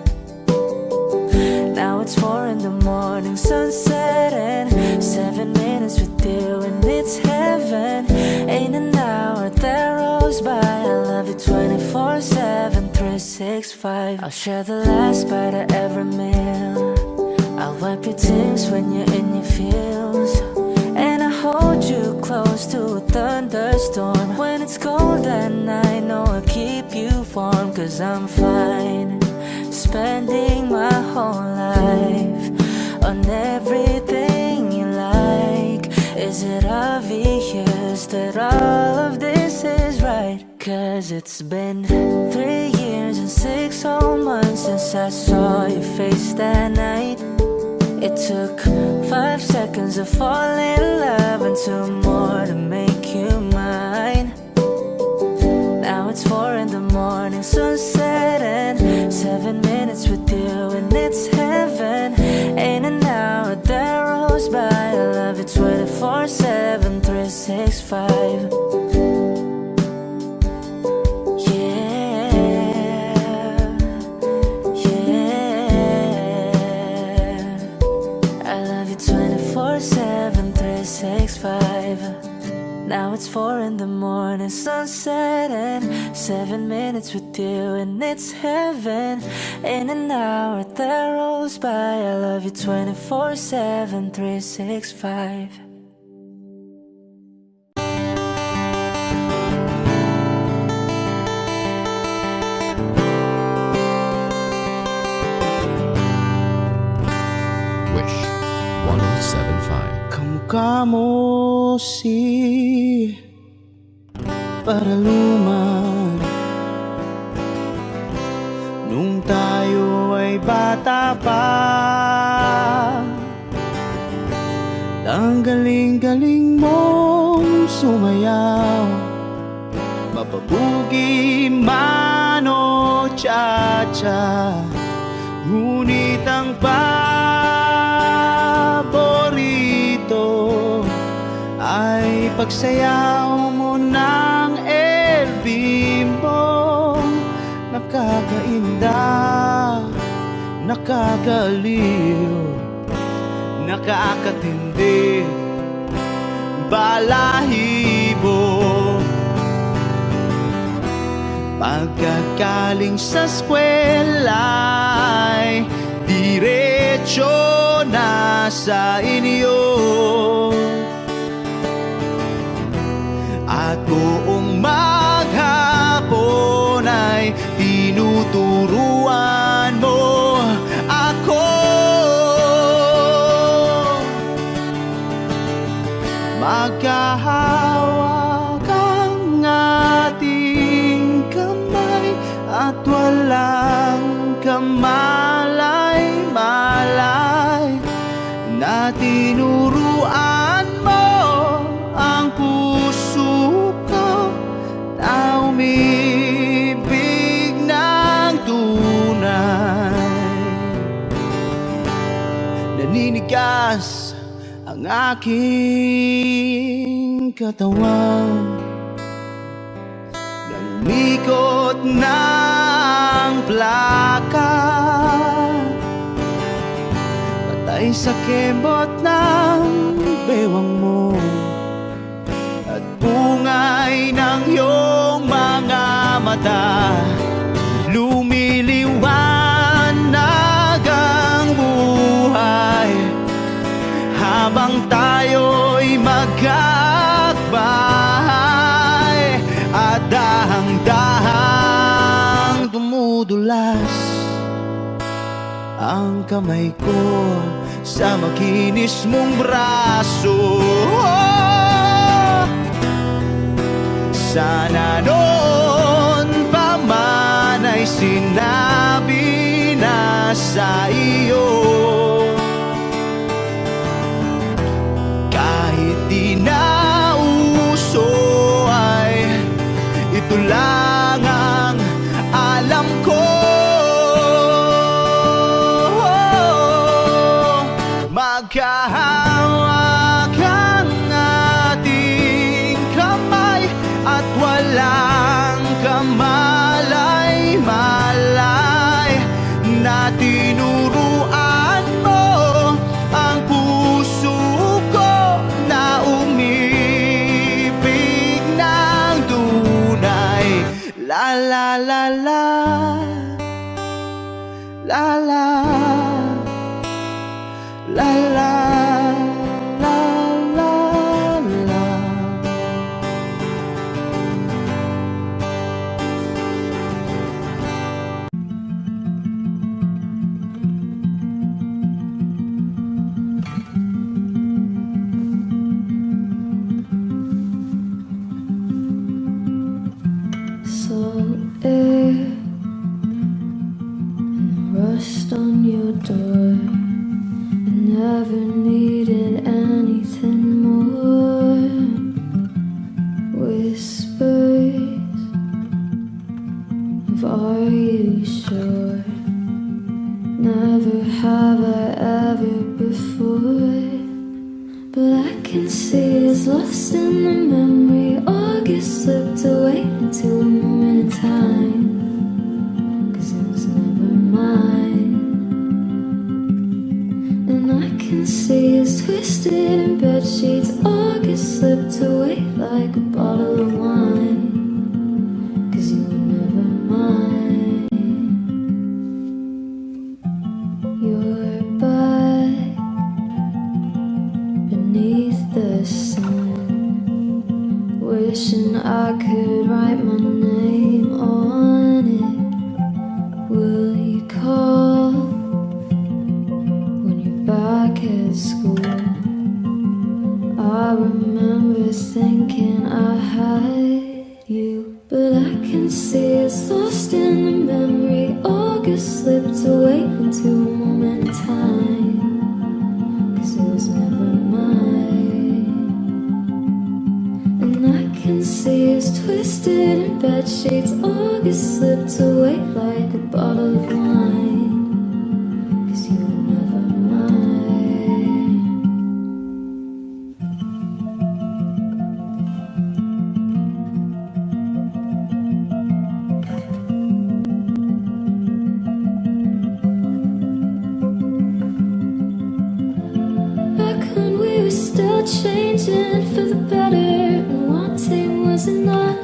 Now it's 4 in the morning, sunset and 7 minutes with you and it's heaven. Ain't an hour that rolls by. I love you 24/7, 365. I'll share the last bite of every meal. I'll wipe your tears when you're in your feels. And I hold you close to a thunderstorm. When it's cold at night, know I'll keep you warm. 'Cause I'm fine spending my whole life on everything you like. Is it obvious that all of this is right? 'Cause it's been 3 years and 6 whole months since I saw your face that night. It took 5 seconds to fall in love and 2 more to make you mine. Now it's 4 in the morning, sunset and 7 minutes with you and it's heaven. Ain't an hour that rolls by. I love you 24/7, 365. Now it's 4 in the morning, sunset and 7 minutes with you and it's heaven. In an hour that rolls by. I love you 24/7, 365. Wish 1075. Kamukha mo si Paraluman nung tayo ay bata pa. Ang galing-galing mong sumayaw, mapabugi man o cha-cha. Ngunit ang paborito ay pagsayaw mo ng El Bimbo. Nakakainda, nakakaliw, nakakatindi, balahibo. Pagkagaling sa eskwela'y diretso na sa inyo, at buong maghapon ay tinuturuan mo ako. Magkahawak ang ating kamay at walang kamalay-malay, na tinuruan mo ang puso ko na umibig ng tunay. Naninigas ang aking katawan, namikot ng plaka, patay sa kembot ng bewang mo at bungay ng iyong mga mata. Lumiliwanag ang buhay habang tayo'y magkakbahay, at dahang-dahang dumudulas ang kamay ko sa makinis mong braso. Sana noon pa man ay sinabi na sa iyo, kahit di na uso ay ito lang ang alam ko. Magkahawak ang ating kamay at walang kamalay-malay, na tinuruan mo ang puso ko na umibig ng tunay. La la la la, la la, la la, la la la. Salt air and the rust on your door. I never needed anything more. Whispers of are you sure? Never have I ever before, but I can see it's lost in the memory. August slipped away into a moment in time, 'cause it was never mine. And I can see it's twisted in bed sheets. August slipped away like a bottle of wine, 'cause you were never mine. You're back beneath the sun, wishing I could write my name on it. Will you call when you're back at school? I remember thinking I had you, but I can see it's lost in the memory. August slipped away sheets. August slipped away like a bottle of wine, 'cause you were never mine. Back when we were still changing for the better, and wanting was enough.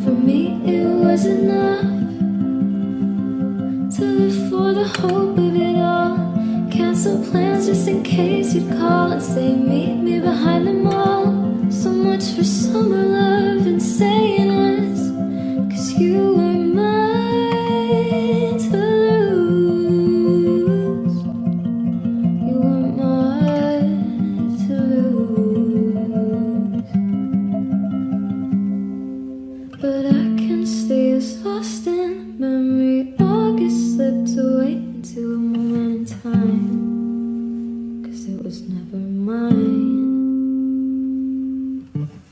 For me it was enough to live for the hope of it all. Cancel plans just in case you'd call and say meet me behind the mall. So much for summer love and saying us, 'cause you were mine to lose. You were mine to lose. But I can stay as lost in memory. August slipped away into a moment in time, 'cause it was never mine.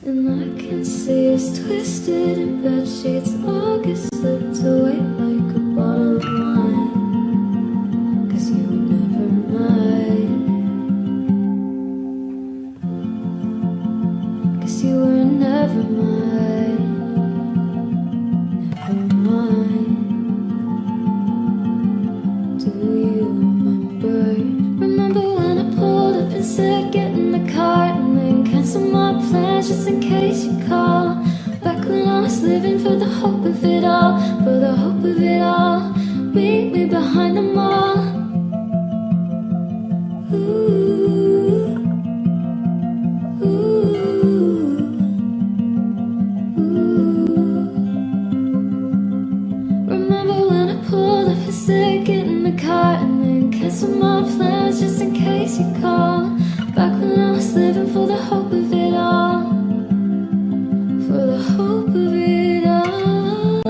And I can stay as twisted in bed sheets. August slipped away like a bottle of wine, 'cause you were never mine. 'Cause you were never mine. Never mine. Do you remember? Remember when I pulled up and said get in the car, and then cancel my plans just in case you call. Back when I was living for the hope of it all, for the hope of it all. Meet me behind the mall. Ooh, ooh, ooh. Remember when I pulled up and said get in the car, and then cancel my plans just in case you call. Back when I was living for the hope of it all, for the hope of it all,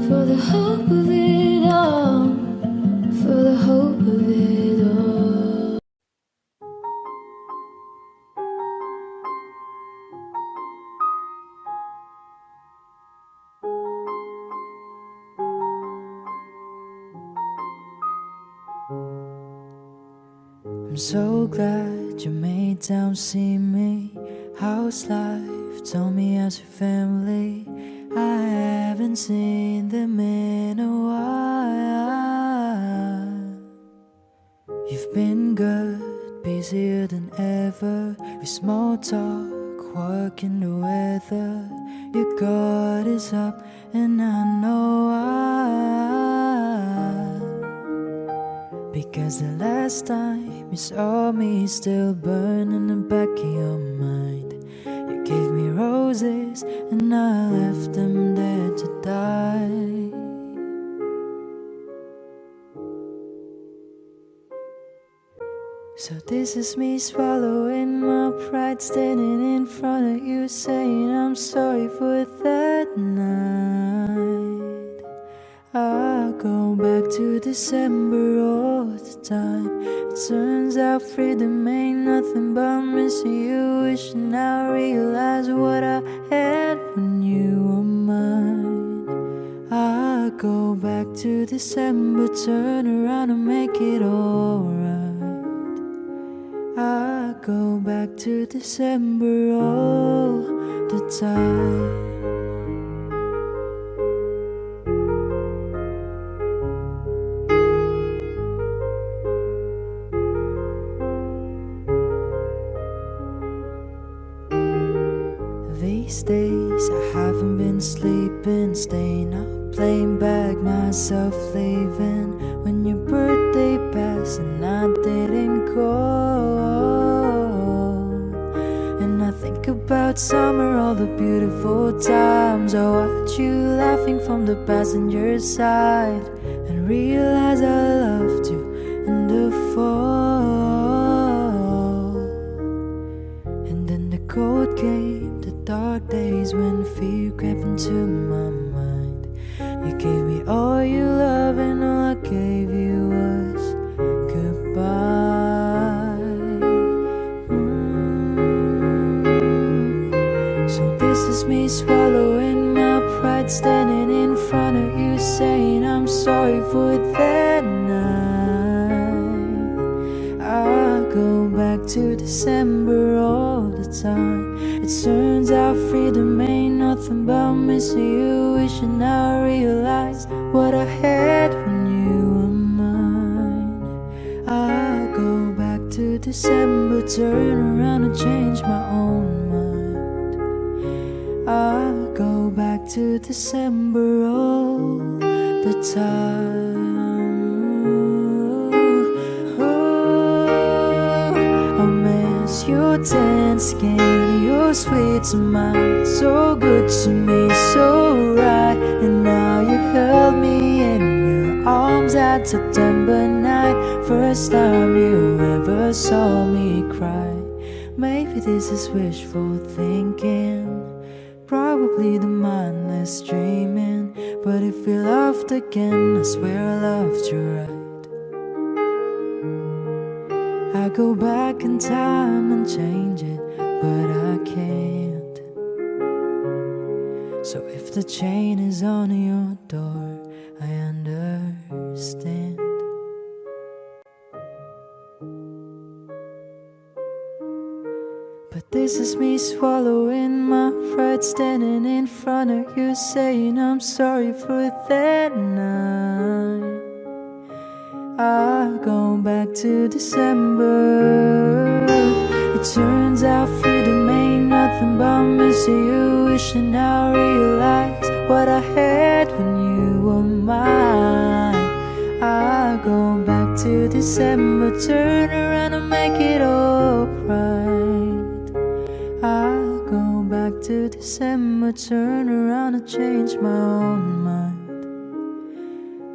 for the hope of it all, for the hope of it all. I'm so glad you made time to see me. How's life? Tell me how's your family? I haven't seen them in a while. You've been good, busier than ever. With small talk, working the weather. Your guard is up and I know why. Because the last time you saw me still burn in the back of your mind. You gave me roses and I left them there to die. So this is me swallowing my pride, standing in front of you saying I'm sorry for that night. I go back to December all the time. It turns out freedom ain't nothing but missing you. Wishing I realized what I had when you were mine. I go back to December, turn around and make it alright. I go back to December all the time. These days I haven't been sleeping, staying up, playing back myself, leaving when your birthday passed and I didn't go. And I think about summer, all the beautiful times. I watch you laughing from the passenger side and realize I loved you in the fall. And then the cold came, the dark days when fear crept into my mind. You gave me all your love and all I gave you was goodbye. pride standing in front of you saying I'm sorry for that night. I go back to December all the time. It turns out freedom ain't nothing but missing you. Wishing I realized what I had when you were mine. I go back to December, turn around and change my own mind. I go back to December all the time. I miss your tan skin, your sweet smile, so good to me, so right. And now you held me in your arms that September night, first time you ever saw me cry. Maybe this is wishful thinking, probably the mindless dreaming. But if we loved again, I swear I loved you right. I go back in time and change it, but I can't. So if the chain is on your door, I understand. But this is me swallowing my pride, standing in front of you saying I'm sorry for that night. I go back to December. It turns out freedom ain't nothing but missing you. Wishing I realized what I had when you were mine. I go back to December, turn around and make it all right. I go back to December, turn around and change my own mind.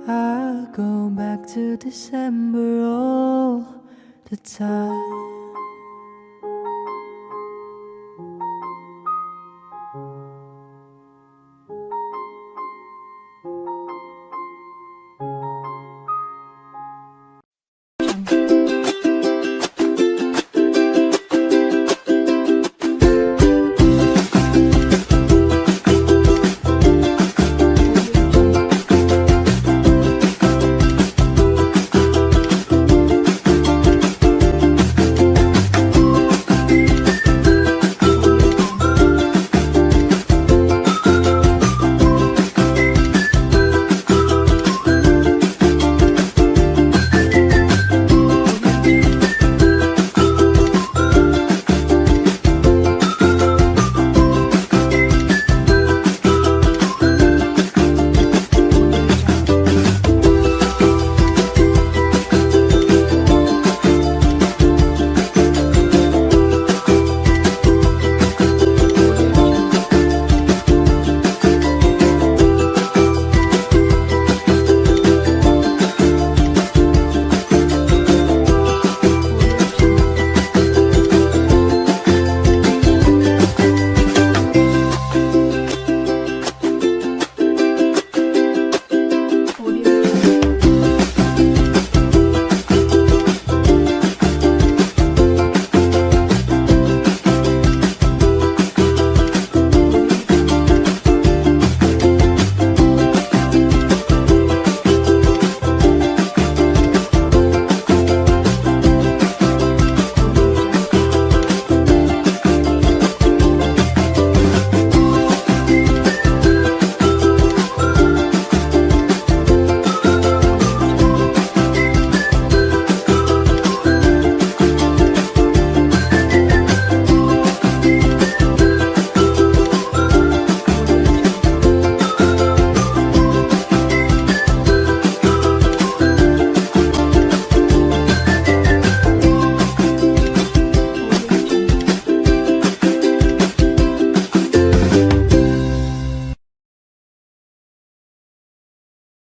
I go back to December all the time.